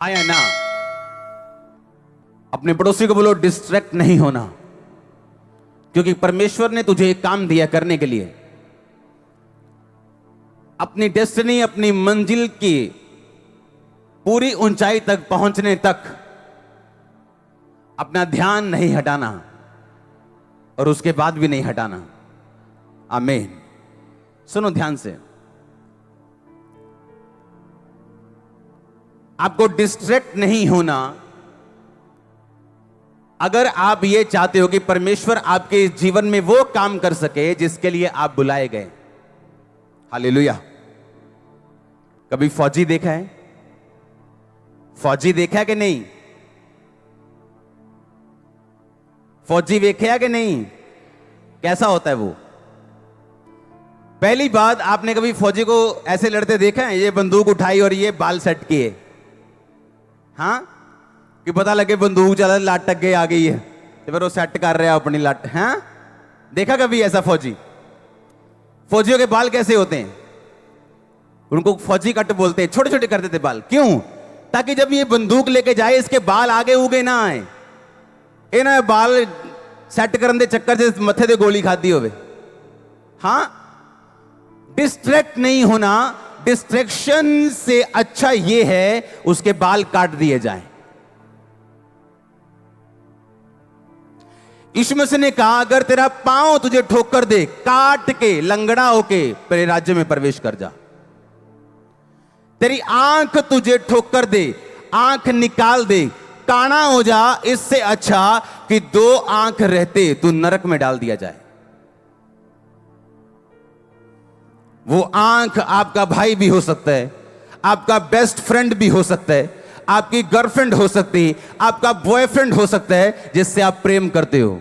आया ना। अपने पड़ोसी को बोलो डिस्ट्रैक्ट नहीं होना, क्योंकि परमेश्वर ने तुझे एक काम दिया करने के लिए। अपनी डेस्टिनी, अपनी मंजिल की पूरी ऊंचाई तक पहुंचने तक अपना ध्यान नहीं हटाना और उसके बाद भी नहीं हटाना। आमीन। सुनो ध्यान से, आपको डिस्ट्रैक्ट नहीं होना। अगर आप ये चाहते हो कि परमेश्वर आपके जीवन में वो काम कर सके जिसके लिए आप बुलाए गए। हालेलुया। कभी फौजी देखा है? फौजी देखा है कि नहीं? फौजी देखा है कि नहीं? कैसा होता है वो? पहली बात, आपने कभी फौजी को ऐसे लड़ते देखा है? ये बंदूक उठाई और ये बाल सेट किए, हाँ, कि पता लगे बंदूक चला, लाट टक गई आ गई है, तो फिर वो सेट कर रहा है अपनी लाट। हाँ, देखा कभी ऐसा फौजी? फौजियों के बाल कैसे होते हैं? उनको फौजी कट बोलते हैं, छोटे छोटे कर देते बाल। क्यों? ताकि जब ये बंदूक लेके जाए इसके बाल आगे उगे ना आए। इन्हें बाल सेट करने के चक्कर से मथे से गोली खाती होवे। हाँ, डिस्ट्रैक्ट नहीं होना। डिस्ट्रैक्शन से अच्छा यह है उसके बाल काट दिए जाएं। यीशु मसीह ने कहा, अगर तेरा पांव तुझे ठोकर दे, काट के लंगड़ा होके तेरे राज्य में प्रवेश कर जा। तेरी आंख तुझे ठोकर दे, आंख निकाल दे, काना हो जा, इससे अच्छा कि दो आंख रहते तू नरक में डाल दिया जाए। वो आंख आपका भाई भी हो सकता है, आपका बेस्ट फ्रेंड भी हो सकता है, आपकी गर्लफ्रेंड हो सकती है, आपका बॉयफ्रेंड हो सकता है जिससे आप प्रेम करते हो।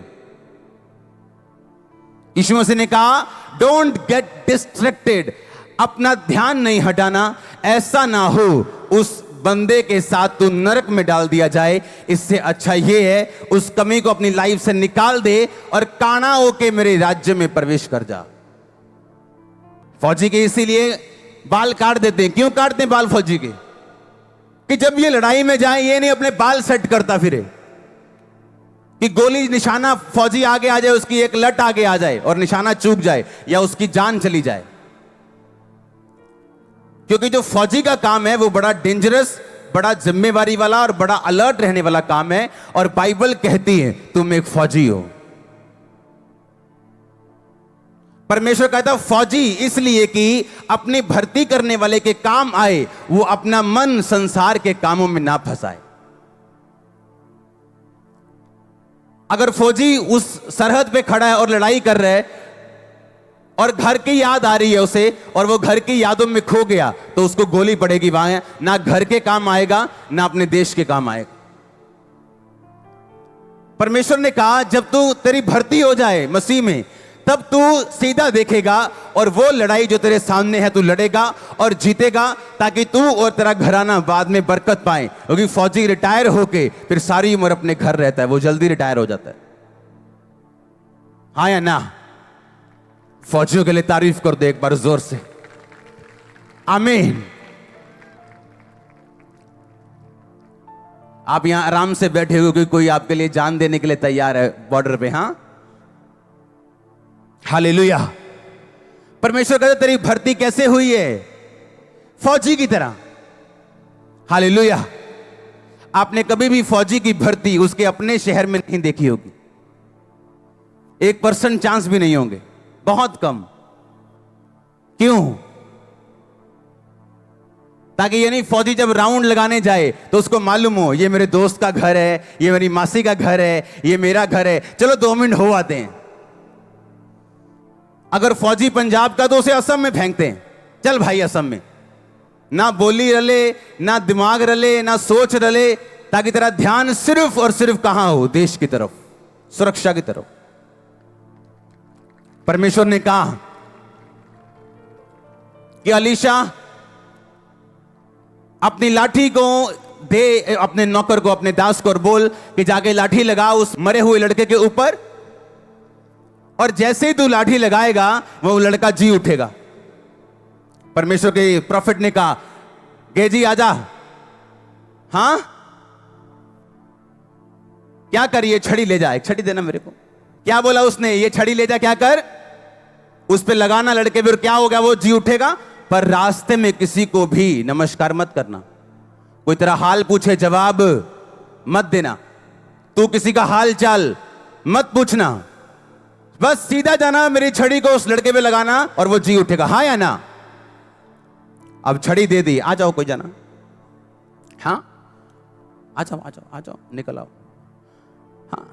यीशु मसीह ने कहा, डोंट गेट डिस्ट्रैक्टेड। अपना ध्यान नहीं हटाना, ऐसा ना हो उस बंदे के साथ तू नरक में डाल दिया जाए। इससे अच्छा यह है उस कमी को अपनी लाइफ से निकाल दे और काना होके मेरे राज्य में प्रवेश कर जा। फौजी के इसीलिए बाल काट देते हैं। क्यों काटते हैं बाल फौजी के? कि जब ये लड़ाई में जाए ये नहीं अपने बाल सेट करता फिरे, कि गोली निशाना फौजी आगे आ जाए, उसकी एक लट आगे आ जाए और निशाना चूक जाए या उसकी जान चली जाए। क्योंकि जो फौजी का काम है वो बड़ा डेंजरस, बड़ा जिम्मेवारी वाला और बड़ा अलर्ट रहने वाला काम है। और बाइबल कहती है तुम एक फौजी हो। परमेश्वर कहता है फौजी इसलिए कि अपनी भर्ती करने वाले के काम आए, वो अपना मन संसार के कामों में ना फंसाए। अगर फौजी उस सरहद पे खड़ा है और लड़ाई कर रहा है और घर की याद आ रही है उसे और वो घर की यादों में खो गया, तो उसको गोली पड़ेगी, वहां ना घर के काम आएगा ना अपने देश के काम आएगा। परमेश्वर ने कहा जब तू तेरी भर्ती हो जाए मसीह में, तब तू सीधा देखेगा और वो लड़ाई जो तेरे सामने है तू लड़ेगा और जीतेगा, ताकि तू और तेरा घराना बाद में बरकत पाए। क्योंकि फौजी रिटायर होके फिर सारी उम्र अपने घर रहता है, वो जल्दी रिटायर हो जाता है। हाँ या ना? फौजियों के लिए तारीफ कर दो एक बार जोर से। आमीन। आप यहां आराम से बैठे हो कि कोई आपके लिए जान देने के लिए तैयार है बॉर्डर पे। हाँ, हालेलुया। परमेश्वर कहता तेरी भर्ती कैसे हुई है? फौजी की तरह। हालेलुया। आपने कभी भी फौजी की भर्ती उसके अपने शहर में नहीं देखी होगी। 1% चांस भी नहीं होंगे, बहुत कम। क्यों? ताकि ये नहीं फौजी जब राउंड लगाने जाए तो उसको मालूम हो ये मेरे दोस्त का घर है, ये मेरी मासी का घर है, ये मेरा घर है, चलो 2 मिनट हो आते हैं। अगर फौजी पंजाब का तो उसे असम में फेंकते हैं, चल भाई असम में। ना बोली रले, ना दिमाग रले, ना सोच रले, ताकि तेरा ध्यान सिर्फ और सिर्फ कहां हो? देश की तरफ, सुरक्षा की तरफ। परमेश्वर ने कहा कि अलीशा अपनी लाठी को दे अपने नौकर को, अपने दास को, और बोल कि जाके लाठी लगा उस मरे हुए लड़के के ऊपर, और जैसे ही तू लाठी लगाएगा वो लड़का जी उठेगा। परमेश्वर के प्रॉफिट ने कहा गेजी आजा, हाँ, क्या कर, ये छड़ी ले जा, एक छड़ी देना मेरे को। क्या बोला उसने, ये छड़ी ले जा, क्या कर, उस पे लगाना लड़के पे, क्या हो गया, वो जी उठेगा। पर रास्ते में किसी को भी नमस्कार मत करना, कोई तेरा हाल पूछे जवाब मत देना, तू किसी का हाल चाल मत पूछना, बस सीधा जाना, मेरी छड़ी को उस लड़के पे लगाना और वो जी उठेगा, हाँ या ना। अब छड़ी दे दी, आ जाओ, कोई जाना, हाँ आ जाओ आ जाओ आ जाओ, निकल आओ, हाँ।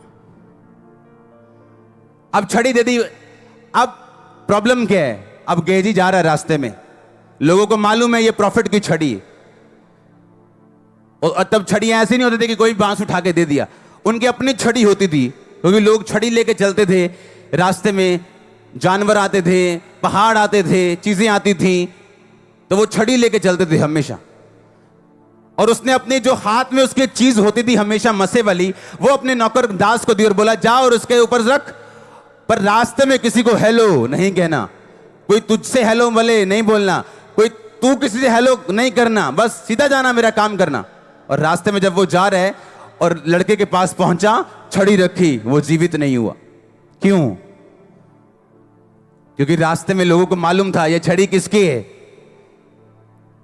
अब छड़ी दे दी, अब प्रॉब्लम क्या है, अब गेजी जा रहा है रास्ते में, लोगों को मालूम है ये प्रॉफिट की छड़ी है, और तब छड़ियां ऐसी नहीं होती थी कि कोई बांस उठा के दे दिया, उनकी अपनी छड़ी होती थी, क्योंकि लोग छड़ी लेके चलते थे रास्ते में, जानवर आते थे, पहाड़ आते थे, चीजें आती थी, तो वो छड़ी लेके चलते थे हमेशा। और उसने अपने जो हाथ में उसकी चीज होती थी हमेशा मसे वाली, वो अपने नौकर दास को दी और बोला जा और उसके ऊपर रख, पर रास्ते में किसी को हेलो नहीं कहना, कोई तुझसे हेलो भले नहीं बोलना, कोई तू किसी से हेलो नहीं करना, बस सीधा जाना, मेरा काम करना। और रास्ते में जब वो जा रहे और लड़के के पास पहुंचा, छड़ी रखी, वो जीवित नहीं हुआ। क्यों? क्योंकि रास्ते में लोगों को मालूम था ये छड़ी किसकी है,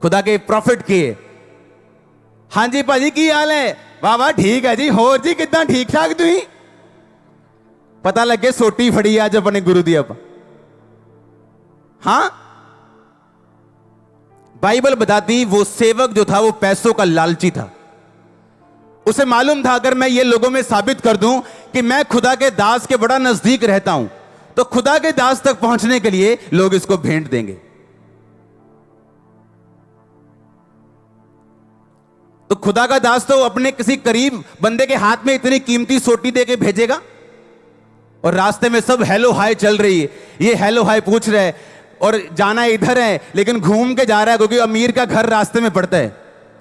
खुदा के प्रॉफिट की है। हाँ जी भाजी की हाल है, वाह वाह ठीक है जी, होर जी कितना ठीक ठाक तुम, पता लगे सोटी फड़ी आज अपने गुरु दी। अब हाँ, बाइबल बताती वो सेवक जो था वो पैसों का लालची था, उसे मालूम था अगर मैं ये लोगों में साबित कर दूं कि मैं खुदा के दास के बड़ा नजदीक रहता हूं, तो खुदा के दास तक पहुंचने के लिए लोग इसको भेंट देंगे। तो खुदा का दास तो अपने किसी करीब बंदे के हाथ में इतनी कीमती सोटी देके भेजेगा, और रास्ते में सब हेलो हाय चल रही है, ये हेलो हाय पूछ रहे हैं, और जाना इधर है लेकिन घूम के जा रहा है, क्योंकि अमीर का घर रास्ते में पड़ता है,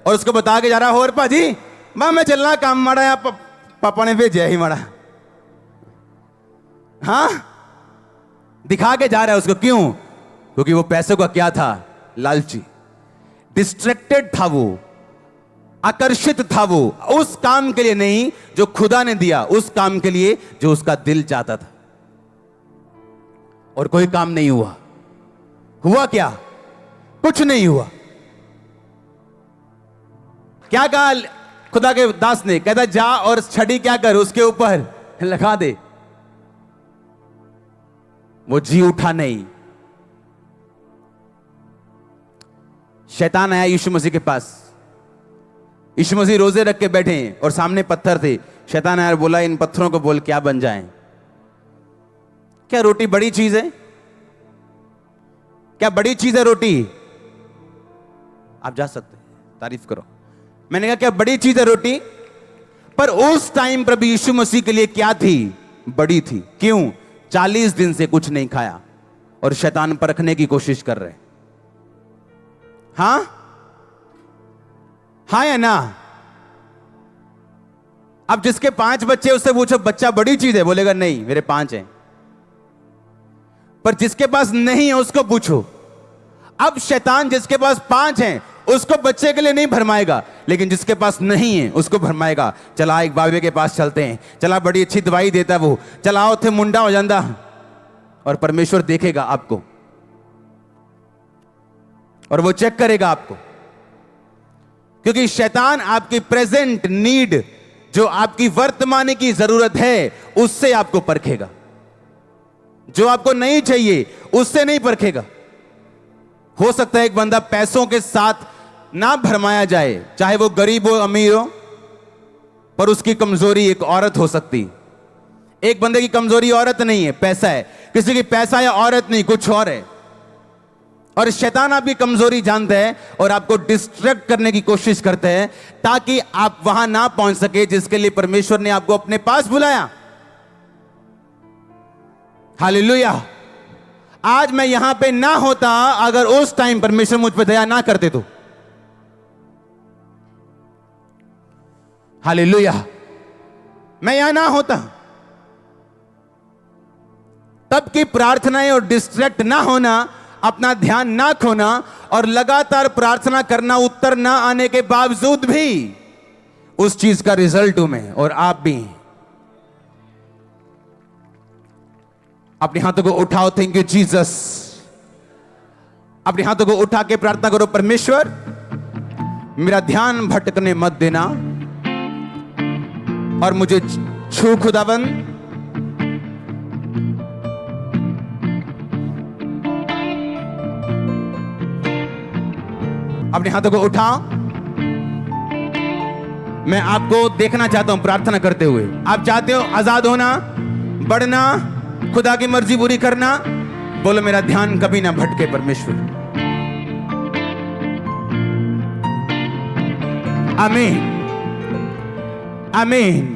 और उसको बता के जा रहा है और भाजी मैं चलना काम माड़ा, या पापा ने भेजा ही माड़ा, हाँ दिखा के जा रहा है उसको। क्यों? क्योंकि वो पैसों का क्या था, लालची, डिस्ट्रैक्टेड था, वो आकर्षित था, वो उस काम के लिए नहीं जो खुदा ने दिया, उस काम के लिए जो उसका दिल चाहता था। और कोई काम नहीं हुआ। हुआ क्या? कुछ नहीं हुआ। क्या कहा खुदा के दास ने? कहता जा और छड़ी क्या कर, उसके ऊपर लगा दे। वो जी उठा नहीं। शैतान आया यीशु मसीह के पास, यीशु मसीह रोजे रख के बैठे हैं और सामने पत्थर थे। शैतान आया और बोला इन पत्थरों को बोल क्या बन जाएं। क्या रोटी बड़ी चीज है? क्या बड़ी चीज है रोटी? आप जा सकते हैं, तारीफ करो। मैंने कहा क्या बड़ी चीज है रोटी? पर उस टाइम प्रभु यीशु मसीह के लिए क्या थी? बड़ी थी। क्यों? 40 दिन से कुछ नहीं खाया और शैतान परखने की कोशिश कर रहे। हाँ हाँ या ना? अब जिसके 5 बच्चे उससे पूछो बच्चा बड़ी चीज है, बोलेगा नहीं मेरे 5 हैं। पर जिसके पास नहीं है उसको पूछो। अब शैतान जिसके पास 5 हैं उसको बच्चे के लिए नहीं भरमाएगा, लेकिन जिसके पास नहीं है उसको भरमाएगा। चला एक बाबे के पास चलते हैं, चला बड़ी अच्छी दवाई देता वो, चलाओ थे मुंडा हो जाता। और परमेश्वर देखेगा आपको और वो चेक करेगा आपको, क्योंकि शैतान आपकी प्रेजेंट नीड, जो आपकी वर्तमान की जरूरत है, उससे आपको परखेगा। जो आपको नहीं चाहिए उससे नहीं परखेगा। हो सकता है एक बंदा पैसों के साथ ना भरमाया जाए, चाहे वो गरीब हो अमीर हो, पर उसकी कमजोरी एक औरत हो सकती। एक बंदे की कमजोरी औरत नहीं है, पैसा है। किसी की पैसा या औरत नहीं, कुछ और है। और शैतान आपकी कमजोरी जानता है और आपको डिस्ट्रैक्ट करने की कोशिश करता है ताकि आप वहां ना पहुंच सके जिसके लिए परमेश्वर ने आपको अपने पास बुलाया। हालेलुया। आज मैं यहां पे ना होता अगर उस टाइम परमेश्वर मुझ पे दया ना करते तो। हालेलुया। मैं यहां ना होता। तब की प्रार्थनाएं और डिस्ट्रैक्ट ना होना, अपना ध्यान ना खोना और लगातार प्रार्थना करना उत्तर ना आने के बावजूद भी उस चीज का रिजल्ट हूं मैं, और आप भी। अपने हाथों को उठाओ, थैंक यू जीसस। अपने हाथों को उठा के प्रार्थना करो, परमेश्वर मेरा ध्यान भटकने मत देना और मुझे छू खुदावन। अपने हाथों को उठाओ, मैं आपको देखना चाहता हूं प्रार्थना करते हुए। आप चाहते हो आजाद होना, बढ़ना, खुदा की मर्जी पूरी करना। बोलो मेरा ध्यान कभी ना भटके परमेश्वर। आमीन, आमीन।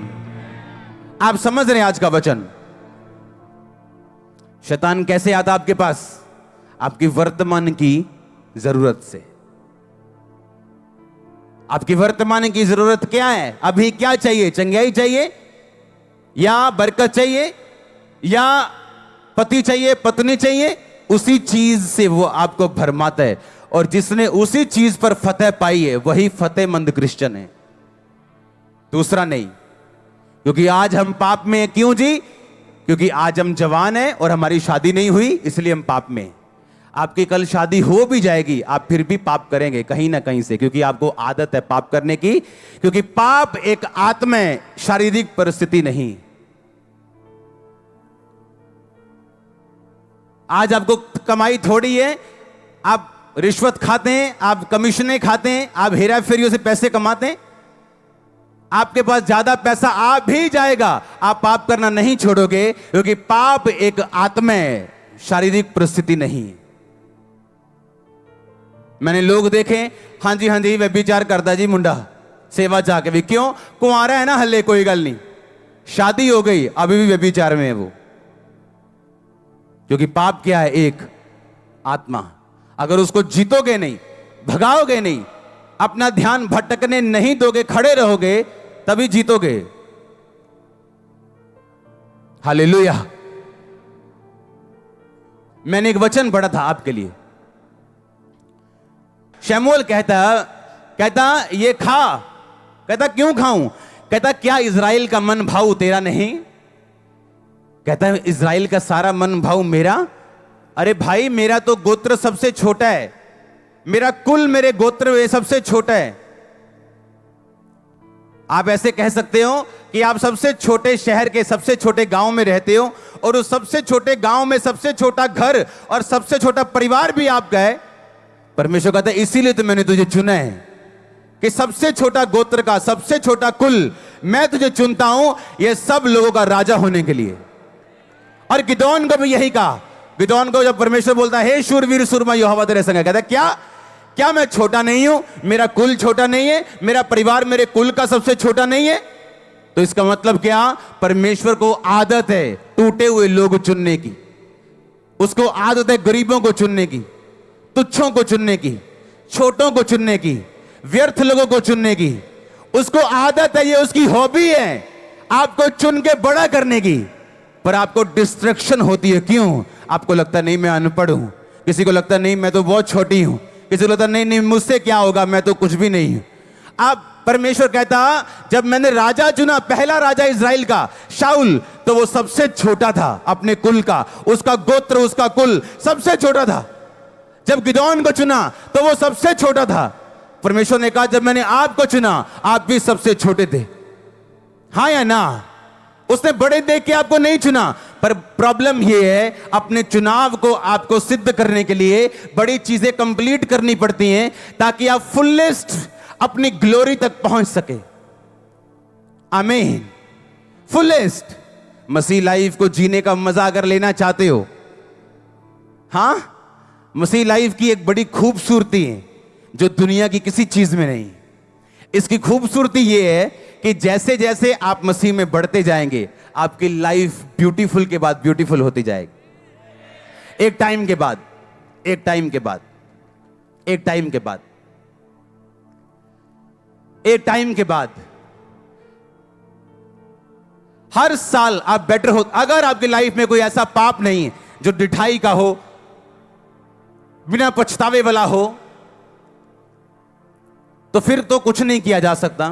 आप समझ रहे हैं आज का वचन? शैतान कैसे आता आपके पास? आपकी वर्तमान की जरूरत से। आपकी वर्तमान की जरूरत क्या है? अभी क्या चाहिए? चंगाई चाहिए या बरकत चाहिए या पति चाहिए, पत्नी चाहिए? उसी चीज से वो आपको भरमाता है, और जिसने उसी चीज पर फतेह पाई है वही फतेहमंद क्रिश्चियन है, दूसरा नहीं। क्योंकि आज हम पाप में हैं। क्यों जी? क्योंकि आज हम जवान हैं और हमारी शादी नहीं हुई, इसलिए हम पाप में हैं। आपकी कल शादी हो भी जाएगी, आप फिर भी पाप करेंगे कहीं ना कहीं से, क्योंकि आपको आदत है पाप करने की। क्योंकि पाप एक आत्मा है, शारीरिक परिस्थिति नहीं। आज आपको कमाई थोड़ी है, आप रिश्वत खाते हैं, आप कमीशनें खाते हैं, आप हेरा फेरियों से पैसे कमाते हैं। आपके पास ज्यादा पैसा आ भी जाएगा, आप पाप करना नहीं छोड़ोगे, क्योंकि पाप एक आत्मा है, शारीरिक परिस्थिति नहीं। मैंने लोग देखे, हाँ जी व्यभिचार करता जी मुंडा, सेवा जाके भी। क्यों? कुंवारा है ना, हल्ले कोई गल नहीं, शादी हो गई अभी भी व्यभिचार में है वो। क्योंकि पाप क्या है? एक आत्मा। अगर उसको जीतोगे नहीं, भगाओगे नहीं, अपना ध्यान भटकने नहीं दोगे, खड़े रहोगे, तभी जीतोगे। हालेलुया। मैंने एक वचन पढ़ा था आपके लिए। शमूएल कहता ये खा। कहता क्यों खाऊं? कहता क्या इज़राइल का मन भाव तेरा नहीं? कहता है इज़राइल का सारा मन भाव मेरा। अरे भाई, मेरा तो गोत्र सबसे छोटा है, मेरा कुल मेरे गोत्र में सबसे छोटा है। आप ऐसे कह सकते हो कि आप सबसे छोटे शहर के सबसे छोटे गांव में रहते हो, और उस सबसे छोटे गांव में सबसे छोटा घर और सबसे छोटा परिवार भी आपका है। परमेश्वर कहता है इसीलिए तो मैंने तुझे चुना है कि सबसे छोटा गोत्र का, सबसे छोटा कुल मैं तुझे चुनता हूं, यह सब लोगों का राजा होने के लिए। और गिदोन को भी यही कहा। गिदोन को जब परमेश्वर बोलता है हे शूरवीर सूरमा यहोवा तेरे संग है, कहता है क्या मैं छोटा नहीं हूं? मेरा कुल छोटा नहीं है? मेरा परिवार मेरे कुल का सबसे छोटा नहीं है? तो इसका मतलब क्या? परमेश्वर को आदत है टूटे हुए लोग चुनने की, उसको आदत है गरीबों को चुनने की, तुच्छों को चुनने की, छोटों को चुनने की, व्यर्थ लोगों को चुनने की। उसको आदत है, ये उसकी हॉबी है, आपको चुन के बड़ा करने की। पर आपको डिस्ट्रैक्शन होती है। क्यों? आपको लगता नहीं मैं अनपढ़ हूं, किसी को लगता नहीं मैं तो बहुत छोटी हूं, किसी को लगता नहीं मुझसे क्या होगा, मैं तो कुछ भी नहीं हूं। अब परमेश्वर कहता जब मैंने राजा चुना, पहला राजा इज़राइल का शाऊल, तो वो सबसे छोटा था अपने कुल का, उसका गोत्र उसका कुल सबसे छोटा था। जब गिदोन को चुना तो वो सबसे छोटा था। परमेश्वर ने कहा जब मैंने आपको चुना आप भी सबसे छोटे थे। हाँ या ना? उसने बड़े देख के आपको नहीं चुना। पर प्रॉब्लम यह है अपने चुनाव को आपको सिद्ध करने के लिए बड़ी चीजें कंप्लीट करनी पड़ती हैं ताकि आप फुलेस्ट अपनी ग्लोरी तक पहुंच सके। आमीन। फुलेस्ट मसीह लाइफ को जीने का मजा अगर लेना चाहते हो, हां, मसीह लाइफ की एक बड़ी खूबसूरती है जो दुनिया की किसी चीज में नहीं। इसकी खूबसूरती यह है कि जैसे जैसे आप मसीह में बढ़ते जाएंगे आपकी लाइफ ब्यूटीफुल के बाद ब्यूटीफुल होती जाएगी। एक टाइम के बाद, एक टाइम के बाद, एक टाइम के बाद, एक टाइम के बाद हर साल आप बेटर हो। अगर आपकी लाइफ में कोई ऐसा पाप नहीं है जो डिठाई का हो, बिना पछतावे वाला हो, तो फिर तो कुछ नहीं किया जा सकता।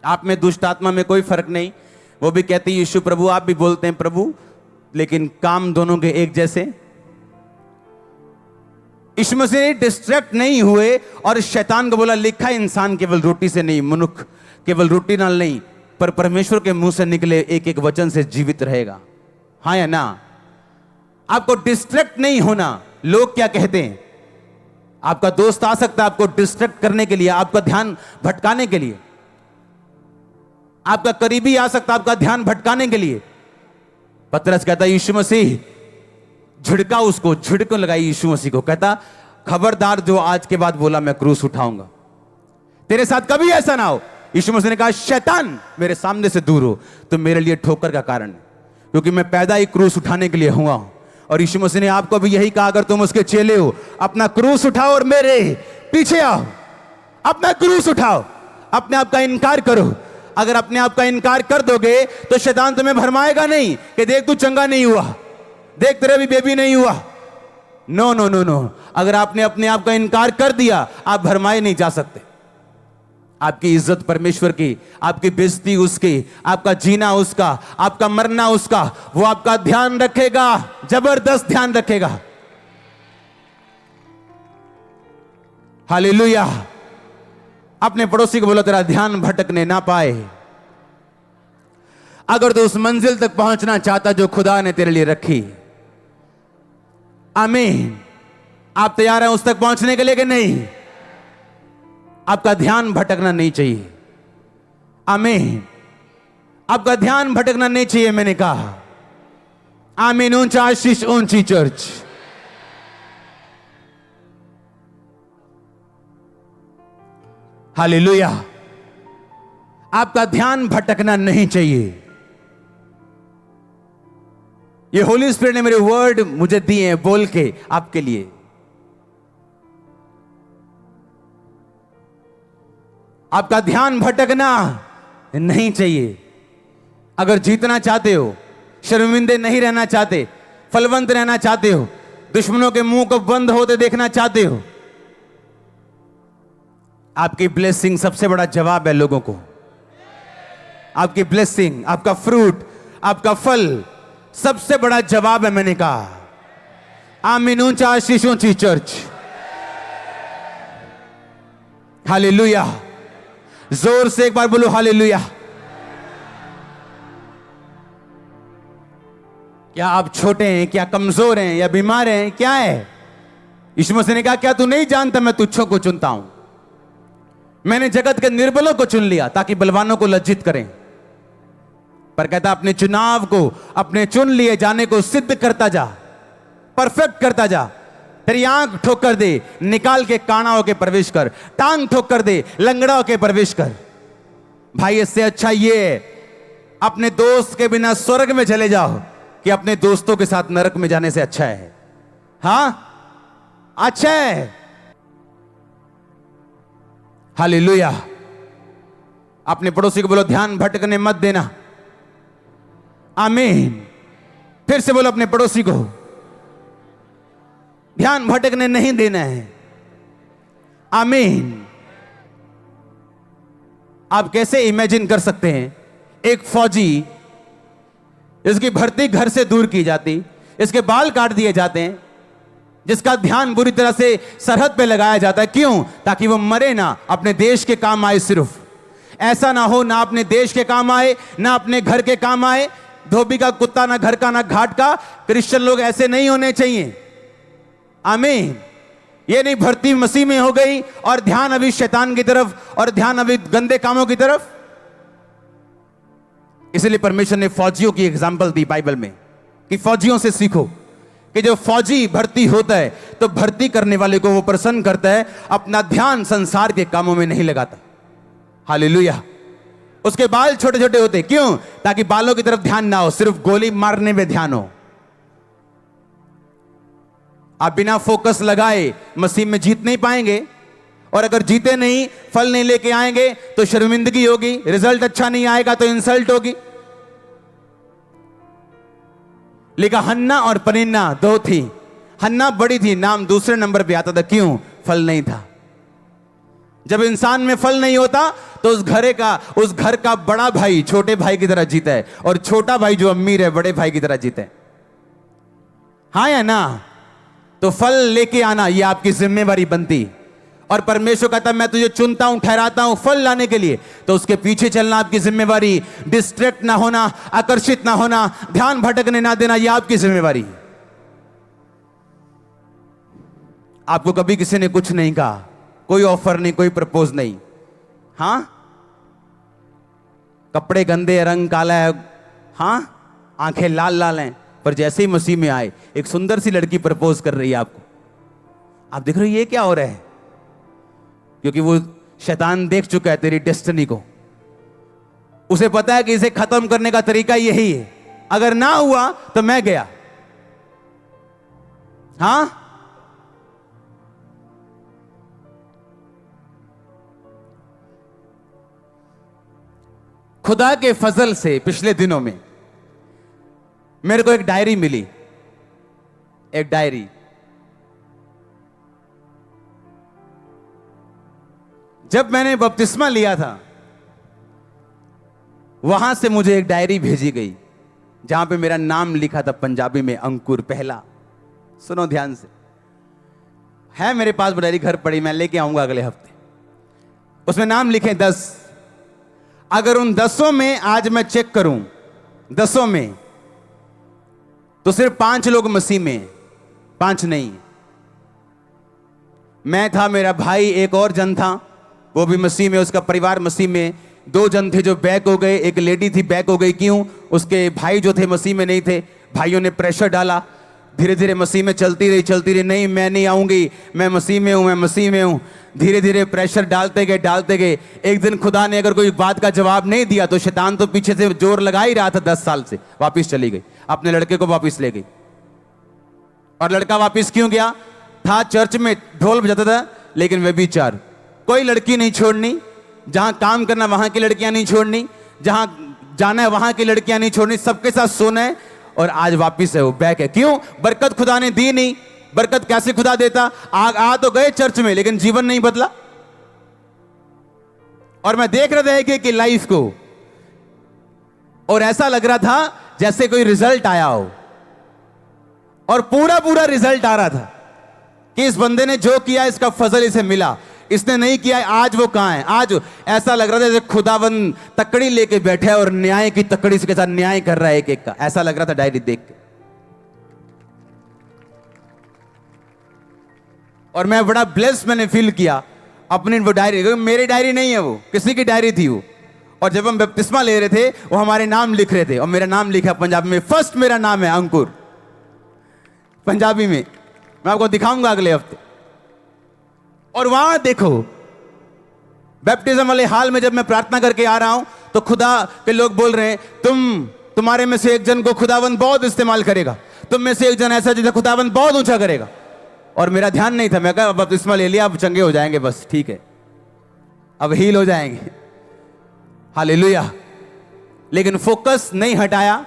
आप में दुष्ट आत्मा में कोई फर्क नहीं। वो भी कहती है यीशु प्रभु, आप भी बोलते हैं प्रभु, लेकिन काम दोनों के एक जैसे। यीशु मसीह डिस्ट्रैक्ट नहीं हुए और शैतान को बोला, लिखा है इंसान केवल रोटी से नहीं, मनुष्य केवल रोटी नाल नहीं, पर परमेश्वर के मुंह से निकले एक एक वचन से जीवित रहेगा। हाँ या ना? आपको डिस्ट्रैक्ट नहीं होना। लोग क्या कहते हैं? आपका दोस्त आ सकता है आपको डिस्ट्रैक्ट करने के लिए, आपका ध्यान भटकाने के लिए। आपका करीबी आ सकता है आपका ध्यान भटकाने के लिए। पतरस कहता है यीशु मसीह, झिड़का उसको, झिड़क लगाई यीशु मसीह को, कहता खबरदार जो आज के बाद बोला मैं क्रूस उठाऊंगा, तेरे साथ कभी ऐसा ना हो। यीशु मसीह ने कहा, शैतान मेरे सामने से दूर हो, तो मेरे लिए ठोकर का कारण है, क्योंकि मैं पैदा ही क्रूस उठाने के लिए हुआ हूं। और यीशु मसीह ने आपको भी यही कहा, अगर तुम उसके चेले हो, अपना क्रूस उठाओ और मेरे पीछे आओ। अपना क्रूस उठाओ, अपने आप का इनकार करो। अगर अपने आप का इनकार कर दोगे तो शैतान तुम्हें भरमाएगा नहीं कि देख तू चंगा नहीं हुआ, देख तेरा भी बेबी नहीं हुआ। नो नो नो नो, अगर आपने अपने आप का इनकार कर दिया, आप भरमाए नहीं जा सकते। आपकी इज्जत परमेश्वर की, आपकी बेइज्जती उसकी, आपका जीना उसका, आपका मरना उसका। वो आपका ध्यान रखेगा, जबरदस्त ध्यान रखेगा। हालेलुया। अपने पड़ोसी को बोलो, तेरा ध्यान भटकने ना पाए। अगर तू उस मंजिल तक पहुंचना चाहता जो खुदा ने तेरे लिए रखी, आमीन। आप तैयार हैं उस तक पहुंचने के लिए कि नहीं? आपका ध्यान भटकना नहीं चाहिए। आमीन। आपका ध्यान भटकना नहीं चाहिए, मैंने कहा। आमीन। ऊंचा आशीष, ऊंची चर्च। हालेलुया। आपका ध्यान भटकना नहीं चाहिए। ये होली स्पिरिट ने मेरे वर्ड मुझे दिए हैं बोल के आपके लिए। आपका ध्यान भटकना नहीं चाहिए। अगर जीतना चाहते हो, शर्मिंदे नहीं रहना चाहते, फलवंत रहना चाहते हो, दुश्मनों के मुंह को बंद होते देखना चाहते हो, आपकी ब्लेसिंग सबसे बड़ा जवाब है लोगों को। आपकी ब्लेसिंग, आपका फ्रूट, आपका फल सबसे बड़ा जवाब है, मैंने कहा। आमीन। ऊंचा आशीष, ऊंची चर्च। हालेलुया। जोर से एक बार बोलो हालेलुया। क्या आप छोटे हैं, क्या कमजोर हैं, या बीमार हैं, क्या है? यीशु मसीह ने कहा, क्या तू नहीं जानता मैं तुच्छों को चुनता हूं? मैंने जगत के निर्बलों को चुन लिया ताकि बलवानों को लज्जित करें। पर कहता अपने चुनाव को, अपने चुन लिए जाने को सिद्ध करता जा, परफेक्ट करता जा। तेरी आंख ठोकर दे, निकाल के काना होके प्रवेश कर। टांग ठोकर दे, लंगड़ा होके प्रवेश कर। भाई इससे अच्छा ये है अपने दोस्त के बिना स्वर्ग में चले जाओ कि अपने दोस्तों के साथ नरक में जाने से अच्छा है। हां, अच्छा है। हालेलुया। अपने पड़ोसी को बोलो, ध्यान भटकने मत देना। आमीन। फिर से बोलो अपने पड़ोसी को, ध्यान भटकने नहीं देना है। आमीन। आप कैसे इमेजिन कर सकते हैं एक फौजी, इसकी भर्ती घर से दूर की जाती, इसके बाल काट दिए जाते हैं, जिसका ध्यान बुरी तरह से सरहद पे लगाया जाता है। क्यों? ताकि वो मरे ना, अपने देश के काम आए। सिर्फ ऐसा ना हो, ना अपने देश के काम आए, ना अपने घर के काम आए। धोबी का कुत्ता ना घर का ना घाट का। क्रिश्चियन लोग ऐसे नहीं होने चाहिए। आमीन। ये नहीं भर्ती मसीह में हो गई और ध्यान अभी शैतान की तरफ और ध्यान अभी गंदे कामों की तरफ। इसलिए परमेश्वर ने फौजियों की एग्जाम्पल दी बाइबल में कि फौजियों से सीखो कि जो फौजी भर्ती होता है तो भर्ती करने वाले को वो प्रसन्न करता है, अपना ध्यान संसार के कामों में नहीं लगाता। हालेलुया। उसके बाल छोटे छोटे होते, क्यों? ताकि बालों की तरफ ध्यान ना हो, सिर्फ गोली मारने में ध्यान हो। आप बिना फोकस लगाए मसीह में जीत नहीं पाएंगे, और अगर जीते नहीं, फल नहीं लेके आएंगे तो शर्मिंदगी होगी, रिजल्ट अच्छा नहीं आएगा तो इंसल्ट होगी। लिखा हन्ना और पनिन्ना दो थी। हन्ना बड़ी थी, नाम दूसरे नंबर पे आता था। क्यों? फल नहीं था। जब इंसान में फल नहीं होता तो उस घर का बड़ा भाई छोटे भाई की तरह जीता है, और छोटा भाई जो अमीर है बड़े भाई की तरह जीता है। हाँ या ना? तो फल लेके आना ये आपकी जिम्मेवारी बनती। और परमेश्वर कहता मैं तुझे चुनता हूं, ठहराता हूं फल लाने के लिए, तो उसके पीछे चलना आपकी जिम्मेवारी। डिस्ट्रैक्ट ना होना, आकर्षित ना होना, ध्यान भटकने ना देना, यह आपकी जिम्मेवारी। आपको कभी किसी ने कुछ नहीं कहा, कोई ऑफर नहीं, कोई प्रपोज नहीं, हां कपड़े गंदे, रंग काला है, हां आंखें लाल लाल हैं, पर जैसे ही मसीह में आए एक सुंदर सी लड़की प्रपोज कर रही है आपको, आप देख रहे हो ये क्या हो रहा है? क्योंकि वो शैतान देख चुका है तेरी डेस्टिनी को, उसे पता है कि इसे खत्म करने का तरीका यही है, अगर ना हुआ तो मैं गया। हां खुदा के फजल से पिछले दिनों में मेरे को एक डायरी मिली, एक डायरी। जब मैंने बपतिस्मा लिया था वहां से मुझे एक डायरी भेजी गई जहां पे मेरा नाम लिखा था पंजाबी में, अंकुर पहला। सुनो ध्यान से, है मेरे पास डायरी घर पड़ी, मैं लेके आऊंगा अगले हफ्ते। उसमें नाम लिखे 10। अगर उन 10 में आज मैं चेक करूं, 10 में तो सिर्फ 5 लोग मसीह में, 5 नहीं। मैं था, मेरा भाई एक और जन था, वो भी मसीह में, उसका परिवार मसीह में। 2 जन थे जो बैक हो गए, एक लेडी थी बैक हो गई। क्यों? उसके भाई जो थे मसीह में नहीं थे, भाइयों ने प्रेशर डाला, धीरे धीरे मसीह में चलती रही, नहीं मैं नहीं आऊंगी, मैं मसीह में हूं, मैं मसीह में हूं। धीरे धीरे प्रेशर डालते गए। एक दिन खुदा ने अगर कोई बात का जवाब नहीं दिया तो शैतान तो पीछे से जोर लगा ही रहा था 10 साल से, वापिस चली गई, अपने लड़के को वापिस ले गई। और लड़का वापिस क्यों गया? था चर्च में, ढोल बजाता था, लेकिन व्यभिचार। कोई लड़की नहीं छोड़नी, जहां काम करना वहां की लड़कियां नहीं छोड़नी, जहां जाना है वहां की लड़कियां नहीं छोड़नी, सबके साथ सोना है। और आज वापिस है, वो बैक है। क्यों? बरकत खुदा ने दी नहीं। बरकत कैसे खुदा देता? आ तो गए चर्च में, लेकिन जीवन नहीं बदला। और मैं देख रहा था कि लाइफ को, और ऐसा लग रहा था जैसे कोई रिजल्ट आया हो, और पूरा रिजल्ट आ रहा था कि इस बंदे ने जो किया इसका फजल इसे मिला, इसने नहीं किया, आज वो कहां है। आज ऐसा लग रहा था जैसे खुदावन तकड़ी लेके बैठा है और न्याय की तकड़ी के साथ न्याय कर रहा है एक का, ऐसा लग रहा था डायरी देख के। और मैं बड़ा ब्लेस्ड मैंने फील किया अपनी वो डायरी, मेरी डायरी नहीं है, वो किसी की डायरी थी वो। और जब हम बपतिस्मा ले रहे थे वो हमारे नाम लिख रहे थे, और मेरा नाम लिखा पंजाबी में, फर्स्ट मेरा नाम है अंकुर पंजाबी में। मैं आपको दिखाऊंगा अगले हफ्ते। और वहां देखो, बैप्टिज्म वाले हाल में जब मैं प्रार्थना करके आ रहा हूं तो खुदा के लोग बोल रहे हैं, तुम्हारे में से एक जन को खुदावन बहुत इस्तेमाल करेगा, तुम में से एक जन ऐसा जिसे खुदावन बहुत ऊंचा करेगा। और मेरा ध्यान नहीं था, मैं कहा बपतिस्मा ले लिया, अब चंगे हो जाएंगे, बस ठीक है, अब हील हो जाएंगे, हालेलुया। लेकिन फोकस नहीं हटाया,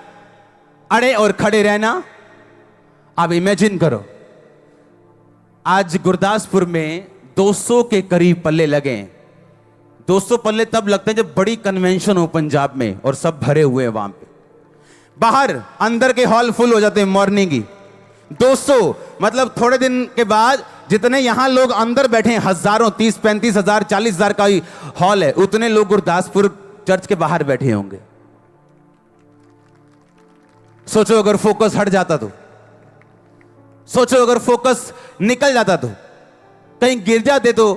अड़े और खड़े रहना। अब इमेजिन करो, आज गुरदासपुर में 200 के करीब पल्ले लगे। 200 पल्ले तब लगते हैं जब बड़ी कन्वेंशन हो पंजाब में और सब भरे हुए हैं वहां पे, बाहर अंदर के हॉल फुल हो जाते हैं मॉर्निंग की। 200 मतलब थोड़े दिन के बाद जितने यहां लोग अंदर बैठे हैं, हजारों, 30-35 हजार, 40 हजार का हॉल है, उतने लोग गुरदासपुर चर्च के बाहर बैठे होंगे। सोचो अगर फोकस हट जाता तो, सोचो अगर फोकस निकल जाता तो, कहीं गिर जाते तो,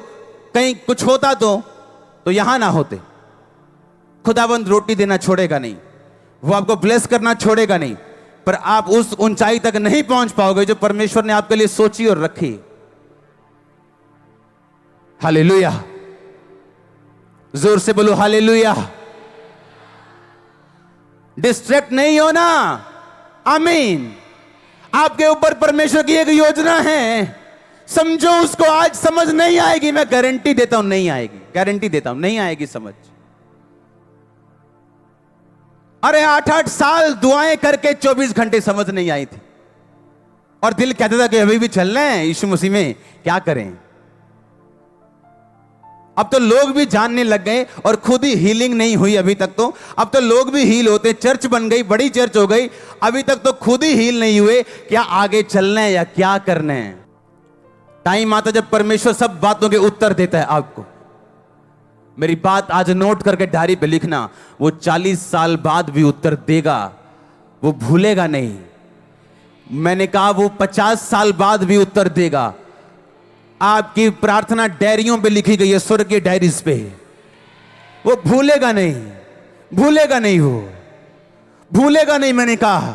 कहीं कुछ होता तो यहां ना होते। खुदाबंद रोटी देना छोड़ेगा नहीं, वो आपको ब्लेस करना छोड़ेगा नहीं, पर आप उस ऊंचाई तक नहीं पहुंच पाओगे जो परमेश्वर ने आपके लिए सोची और रखी। हालेलुया, जोर से बोलो हालेलुया। डिस्ट्रैक्ट नहीं होना, आमीन। आपके ऊपर परमेश्वर की एक योजना है, समझो उसको। आज समझ नहीं आएगी, मैं गारंटी देता हूं नहीं आएगी, गारंटी देता हूं नहीं आएगी समझ। अरे 8-8 साल दुआएं करके 24 घंटे समझ नहीं आई थी, और दिल कहता था कि अभी भी चल रहे हैं यीशु मसीह में, क्या करें। अब तो लोग भी जानने लग गए और खुद ही हीलिंग नहीं हुई अभी तक तो। अब तो लोग भी हील होते, चर्च बन गई, बड़ी चर्च हो गई, अभी तक तो खुद ही हील नहीं हुए। क्या आगे चलना है या क्या करना है? टाइम आता जब परमेश्वर सब बातों के उत्तर देता है आपको। मेरी बात आज नोट करके डायरी पे लिखना, वो 40 साल बाद भी उत्तर देगा, वो भूलेगा नहीं। मैंने कहा वो 50 साल बाद भी उत्तर देगा। आपकी प्रार्थना डायरियों पे लिखी गई है, स्वर्ग की डायरीज पे। वो भूलेगा नहीं, भूलेगा नहीं, वो भूलेगा नहीं। मैंने कहा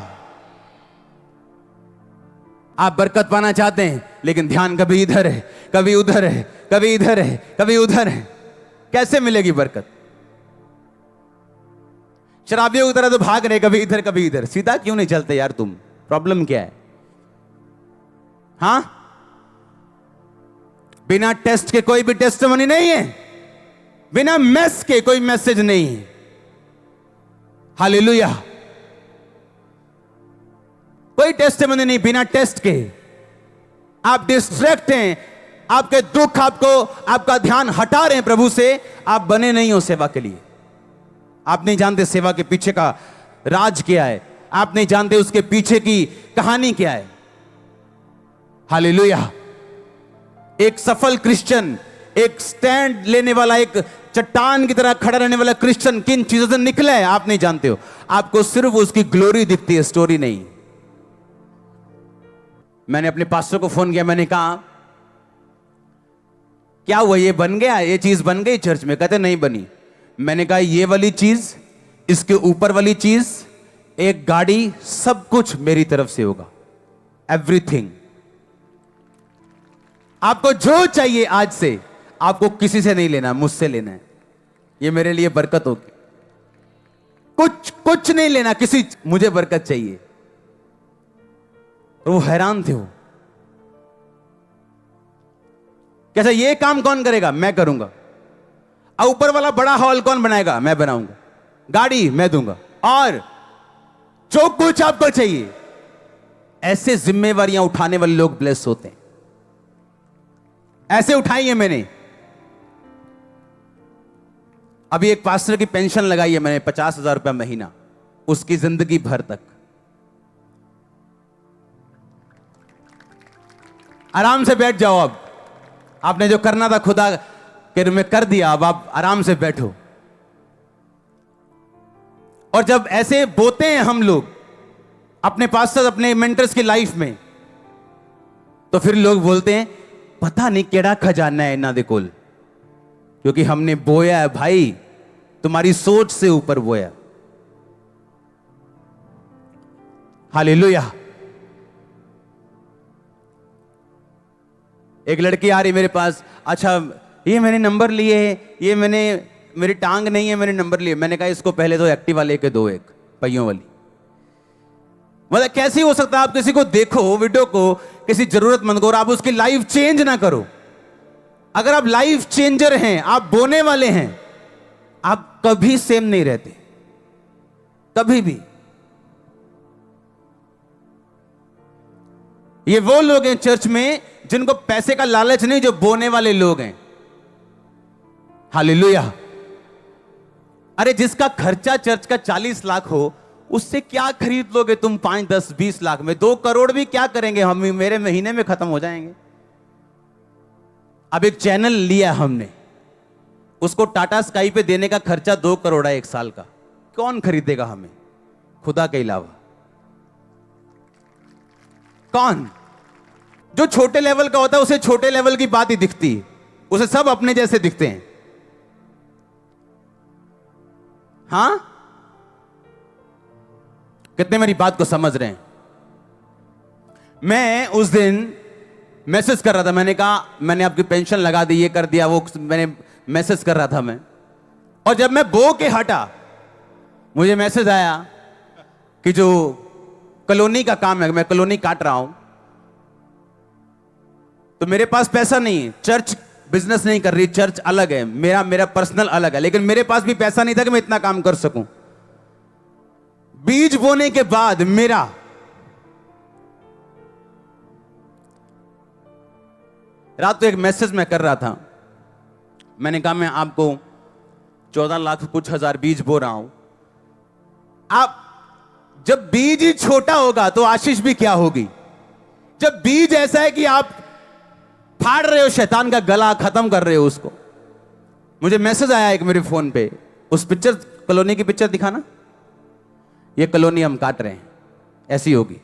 आप बरकत पाना चाहते हैं, लेकिन ध्यान कभी इधर है, कभी उधर है, कभी इधर है, कभी उधर है। कैसे मिलेगी बरकत? शराबियों की तरह तो भाग रहे, कभी इधर कभी इधर। सीधा क्यों नहीं चलते यार तुम? प्रॉब्लम क्या है? हां, बिना टेस्ट के कोई भी टेस्टिमनी नहीं है, बिना मेस के कोई मैसेज नहीं है। हालेलुया। कोई टेस्टिमनी नहीं बिना टेस्ट के। आप डिस्ट्रैक्ट हैं, आपके दुख आपको, आपका ध्यान हटा रहे हैं प्रभु से। आप बने नहीं हो सेवा के लिए। आप नहीं जानते सेवा के पीछे का राज क्या है, आप नहीं जानते उसके पीछे की कहानी क्या है। हालेलुया। एक सफल क्रिश्चियन, एक स्टैंड लेने वाला, एक चट्टान की तरह खड़ा रहने वाला क्रिश्चियन किन चीजों से निकला है आप नहीं जानते हो। आपको सिर्फ उसकी ग्लोरी दिखती है, स्टोरी नहीं। मैंने अपने पास्टर को फोन किया, मैंने कहा क्या हुआ, ये बन गया, ये चीज बन गई चर्च में? कहते नहीं बनी। मैंने कहा ये वाली चीज, इसके ऊपर वाली चीज, एक गाड़ी, सब कुछ मेरी तरफ से होगा, एवरीथिंग। आपको जो चाहिए आज से, आपको किसी से नहीं लेना, मुझसे लेना है। ये मेरे लिए बरकत होगी। कुछ नहीं लेना किसी, मुझे बरकत चाहिए। तो वो हैरान थे। वो कैसा, ये काम कौन करेगा? मैं करूंगा। और ऊपर वाला बड़ा हॉल कौन बनाएगा? मैं बनाऊंगा। गाड़ी मैं दूंगा, और जो कुछ आपको चाहिए। ऐसे जिम्मेवारियां उठाने वाले लोग ब्लेस होते हैं। ऐसे उठाई है मैंने। अभी एक पास्टर की पेंशन लगाई है मैंने, 50,000 रुपया महीना, उसकी जिंदगी भर तक। आराम से बैठ जाओ। अब आपने जो करना था खुदा के में कर दिया, अब आप आराम से बैठो। और जब ऐसे बोते हैं हम लोग अपने पास्टर, अपने मेंटर्स की लाइफ में, तो फिर लोग बोलते हैं पता नहीं केड़ा खजाना है इन्हां दे कोल, क्योंकि हमने बोया है भाई, तुम्हारी सोच से ऊपर बोया। हालेलुया। एक लड़की आ रही मेरे पास, अच्छा ये मैंने नंबर लिए, ये मेरी टांग नहीं है, मैंने नंबर लिए। मैंने कहा इसको पहले तो एक्टिवा लेके दो, एक पहियों वाली। मतलब कैसे हो सकता है आप किसी को देखो, वीडियो को, किसी जरूरतमंद को, और आप उसकी लाइफ चेंज ना करो। अगर आप लाइफ चेंजर हैं, आप बोने वाले हैं, आप कभी सेम नहीं रहते, कभी भी। ये वो लोग हैं चर्च में जिनको पैसे का लालच नहीं, जो बोने वाले लोग हैं। हालेलुया। अरे जिसका खर्चा चर्च का 40 लाख हो, उससे क्या खरीद लोगे तुम 5, 10, 20 लाख में? 2 करोड़ भी क्या करेंगे हम, मेरे महीने में खत्म हो जाएंगे। अब एक चैनल लिया हमने, उसको टाटा स्काई पे देने का खर्चा 2 करोड़ है 1 साल का। कौन खरीदेगा हमें खुदा के अलावा? कौन? जो छोटे लेवल का होता है उसे छोटे लेवल की बात ही दिखती है, उसे सब अपने जैसे दिखते हैं। हां, कितने मेरी बात को समझ रहे हैं? मैं उस दिन मैसेज कर रहा था, मैंने कहा मैंने आपकी पेंशन लगा दी, ये कर दिया, वो मैंने मैसेज कर रहा था मैं। और जब मैं बो के हटा, मुझे मैसेज आया कि जो कॉलोनी का काम है, मैं कॉलोनी काट रहा हूं, तो मेरे पास पैसा नहीं है। चर्च बिजनेस नहीं कर रही, चर्च अलग है, मेरा पर्सनल अलग है, लेकिन मेरे पास भी पैसा नहीं था कि मैं इतना काम कर सकूं। बीज बोने के बाद मेरा रात को एक मैसेज मैं कर रहा था, मैंने कहा मैं आपको 14 लाख कुछ हजार बीज बो रहा हूं। आप जब बीज ही छोटा होगा तो आशीष भी क्या होगी। जब बीज ऐसा है कि आप फाड़ रहे हो शैतान का गला, खत्म कर रहे हो उसको। मुझे मैसेज आया एक मेरे फोन पे, उस पिक्चर कॉलोनी की पिक्चर दिखाना, ये कॉलोनी हम काट रहे हैं, ऐसी होगी।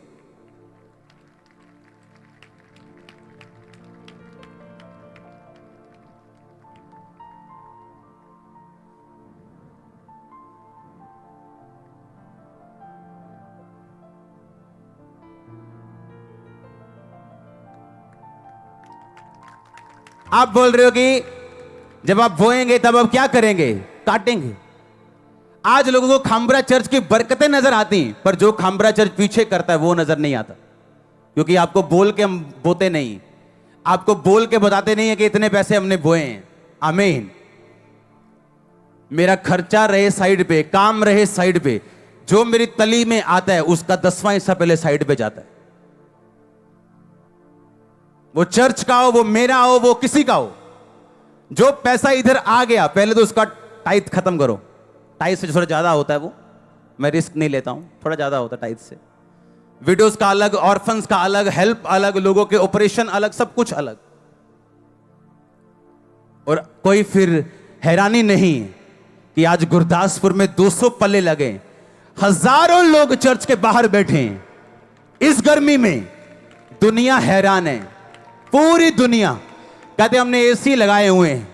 आप बोल रहे हो कि जब आप बोएंगे तब आप क्या करेंगे, काटेंगे। आज लोगों को खामबरा चर्च की बरकतें नजर आती, पर जो खामबरा चर्च पीछे करता है वो नजर नहीं आता, क्योंकि आपको बोल के हम बोते नहीं, आपको बोल के बताते नहीं है कि इतने पैसे हमने बोए हैं। आमीन। मेरा खर्चा रहे साइड पे, काम रहे साइड पे, जो मेरी तली में आता है उसका 10वां हिस्सा पहले साइड पे जाता है। वो चर्च का हो, वो मेरा हो, वो किसी का हो, जो पैसा इधर आ गया पहले तो उसका टाइथ खत्म करो। टाइथ से थोड़ा ज्यादा होता है वो, मैं रिस्क नहीं लेता हूं, थोड़ा ज्यादा होता है टाइथ से। विडोज का अलग, ऑर्फन्स का अलग, हेल्प अलग, लोगों के ऑपरेशन अलग, सब कुछ अलग। और कोई फिर हैरानी नहीं कि आज गुरदासपुर में 200 पल्ले लगे, हजारों लोग चर्च के बाहर बैठे हैं इस गर्मी में। दुनिया हैरान है, पूरी दुनिया। कहते हमने एसी लगाए हुए हैं,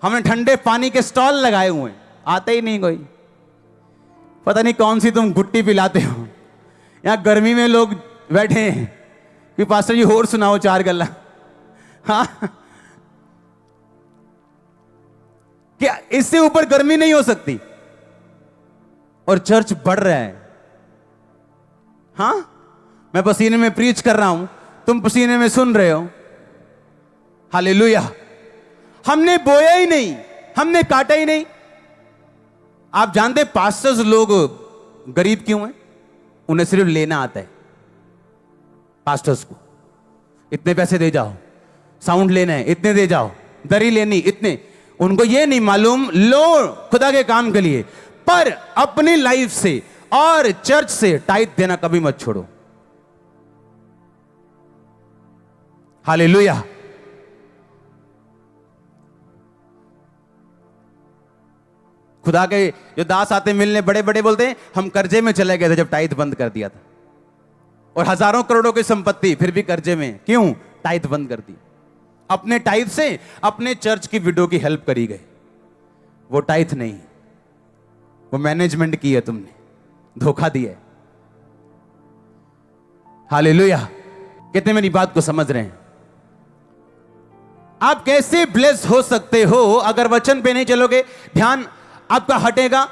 हमने ठंडे पानी के स्टॉल लगाए हुए हैं, आते ही नहीं कोई। पता नहीं कौन सी तुम गुट्टी पिलाते हो। यहां गर्मी में लोग बैठे हैं कि पास्टर जी और सुनाओ 4 गल्ला। हाँ, क्या इससे ऊपर गर्मी नहीं हो सकती। और चर्च बढ़ रहा है। हां, मैं पसीने में प्रीच कर रहा हूं, तुम पसीने में सुन रहे हो। हालेलुया। हमने बोया ही नहीं, हमने काटा ही नहीं। आप जानते पास्टर्स लोग गरीब क्यों हैं? उन्हें सिर्फ लेना आता है। पास्टर्स को इतने पैसे दे जाओ, साउंड लेना है इतने दे जाओ, दरी लेनी इतने। उनको यह नहीं मालूम, लो खुदा के काम के लिए, पर अपनी लाइफ से और चर्च से टाइट देना कभी मत छोड़ो। हालेलुया। खुदा के जो दास आते मिलने, बड़े बड़े बोलते हैं हम कर्जे में चले गए थे जब टाइथ बंद कर दिया था, और हजारों करोड़ों की संपत्ति फिर भी कर्जे में। क्यों? टाइथ बंद कर दी। अपने टाइथ से अपने चर्च की विडो की हेल्प करी गए। वो टाइथ नहीं, वो मैनेजमेंट की है, तुमने धोखा दिया है। हालेलुया। कितने मेरी बात को समझ रहे हैं? आप कैसे ब्लेस हो सकते हो अगर वचन पे नहीं चलोगे? ध्यान आपका हटेगा।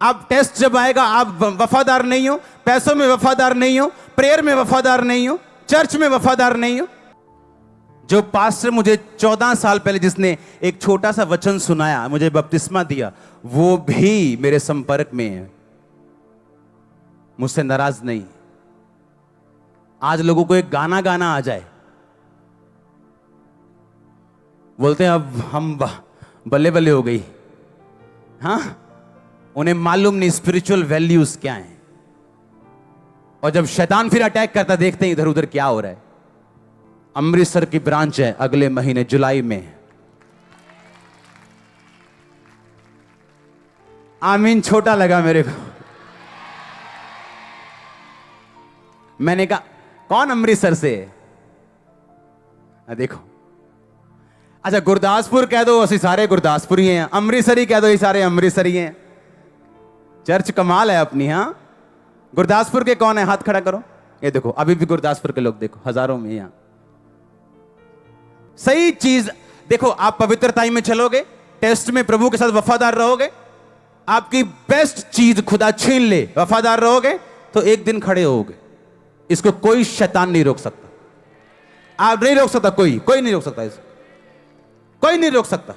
आप टेस्ट जब आएगा, आप वफादार नहीं हो, पैसों में वफादार नहीं हो, प्रेयर में वफादार नहीं हो, चर्च में वफादार नहीं हो। जो पास्टर मुझे 14 साल पहले जिसने एक छोटा सा वचन सुनाया, मुझे बपतिस्मा दिया, वो भी मेरे संपर्क में है, मुझसे नाराज नहीं। आज लोगों को एक गाना गाना आ जाए, बोलते हैं अब हम बल्ले बल्ले हो गई। हाँ, उन्हें मालूम नहीं स्पिरिचुअल वैल्यूज क्या हैं। और जब शैतान फिर अटैक करता, देखते हैं इधर उधर क्या हो रहा है। अमृतसर की ब्रांच है अगले महीने जुलाई में। आमीन। छोटा लगा मेरे को। मैंने कहा कौन अमृतसर से है? देखो, अच्छा गुरदासपुर कह दो, असि सारे गुरदासपुरी हैं। अमृतसरी कह दो, ये सारे अमृतसरी हैं। चर्च कमाल है अपनी। हाँ, गुरदासपुर के कौन है? हाथ खड़ा करो। ये देखो, अभी भी गुरदासपुर के लोग देखो, हजारों में। यहां सही चीज देखो। आप पवित्रता में चलोगे, टेस्ट में प्रभु के साथ वफादार रहोगे, आपकी बेस्ट चीज खुदा छीन ले, वफादार रहोगे तो एक दिन खड़े होगे। इसको कोई शैतान नहीं रोक सकता। आप नहीं रोक सकता, कोई नहीं रोक सकता, इसको कोई नहीं रोक सकता।